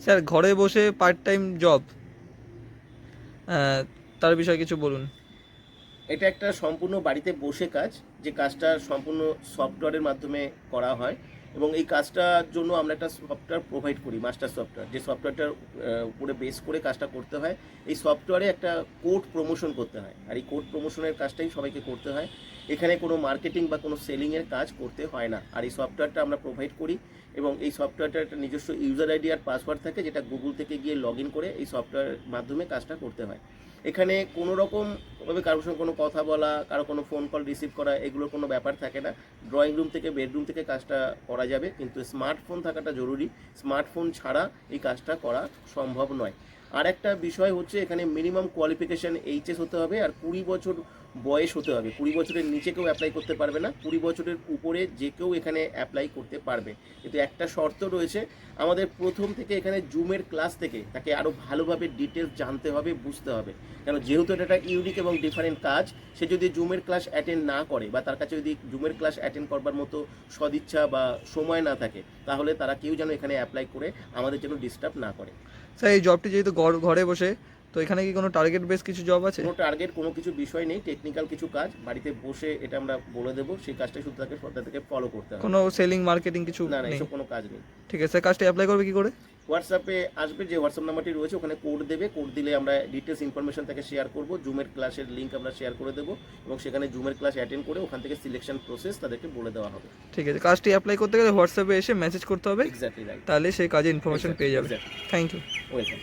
Sir ঘরে বসে part time job, তার বিষয়ে কিছু বলুন। এটা একটা সম্পূর্ণ বাড়িতে বসে কাজ, যে কাজটা সম্পূর্ণ সফটওয়্যারের মাধ্যমে করা হয়, এবং এই কাজটার জন্য আমরা একটা সফটওয়্যার প্রোভাইড করি, মাস্টার সফটওয়্যার, যে সফটওয়্যারটার উপরে বেস করে কাজটা করতে হয়। এই সফটওয়্যারে একটা কোড প্রমোশন করতে হয়, আর এই কোড প্রমোশনের কাজটাই সবাইকে করতে হয়। এখানে কোনো মার্কেটিং বা কোনো সেলিংয়ের কাজ করতে হয় না। আর এই সফটওয়্যারটা আমরা প্রোভাইড করি, এবং এই সফটওয়্যারটার একটা নিজস্ব ইউজার আইডি আর পাসওয়ার্ড থাকে, যেটা গুগল থেকে গিয়ে লগ ইন করে এই সফটওয়্যারের মাধ্যমে কাজটা করতে হয়। এখানে কোনো রকমভাবে কারোর সঙ্গে কোনো কথা বলা, কারো কোনো ফোন কল রিসিভ করা, এগুলোর কোনো ব্যাপার থাকে না। ড্রয়িং রুম থেকে, বেডরুম থেকে কাজটা করা যাবে, কিন্তু স্মার্টফোন থাকাটা জরুরি। স্মার্টফোন ছাড়া এই কাজটা করা সম্ভব নয়। আর একটা বিষয় হচ্ছে, এখানে মিনিমাম কোয়ালিফিকেশান এইচএস হতে হবে, আর 20 বছর বয়স হতে হবে। 20 বছরের নিচে কেউ অ্যাপ্লাই করতে পারবে না, 20 বছরের উপরে যে কেউ এখানে অ্যাপ্লাই করতে পারবে। কিন্তু একটা শর্ত রয়েছে, আমাদের প্রথম থেকে এখানে জুমের ক্লাস থেকে তাকে আরও ভালোভাবে ডিটেলস জানতে হবে, বুঝতে হবে। কেন, যেহেতু এটা একটা ইউনিক এবং ডিফারেন্ট কাজ, সে যদি জুমের ক্লাস অ্যাটেন্ড না করে, বা তার কাছে যদি জুমের ক্লাস অ্যাটেন্ড করবার মতো সদিচ্ছা বা সময় না থাকে, তাহলে তারা কেউ যেন এখানে অ্যাপ্লাই করে আমাদের যেন ডিস্টার্ব না করে। স্যার এই জবটি যেহেতু ঘরে বসে, তো এখানে কি কোনো টার্গেট বেস কিছু জব আছে? কোনো টার্গেট, কোনো কিছু বিষয় নেই। টেকনিক্যাল কিছু কাজ বাড়িতে বসে এটা আমরা বলে দেবো, সেই কাজটাই শুধু তাকে ফলো করতে হবে। কোনো সেলিং মার্কেটিং কিছু না না, নেই? এসব কোনো কাজ নেই। ঠিক আছে স্যার, কাজটি অ্যাপ্লাই করবে কি করে? হোয়াটসঅ্যাপে আসবে, যে হোয়াটসঅ্যাপ নাম্বারটি রয়েছে, ওখানে কোড দেবে। কোড দিলে আমরা ডিটেলস ইনফরমেশন তাকে শেয়ার করব, জুমের ক্লাসের লিঙ্ক আমরা শেয়ার করে দেবো, এবং সেখানে জুমের ক্লাস অ্যাটেন্ড করে ওখান থেকে সিলেকশন প্রসেস তাদেরকে বলে দেওয়া হবে। ঠিক আছে, কাজটি অ্যাপ্লাই করতে গেলে হোয়াটসঅ্যাপে এসে মেসেজ করতে হবে, এক্স্যাক্টলি রাইট। তাহলে সেই কাজে ইনফরমেশন পেয়ে যাবে। এক্স্যাক্টলি। Thank you. ওয়েলকাম।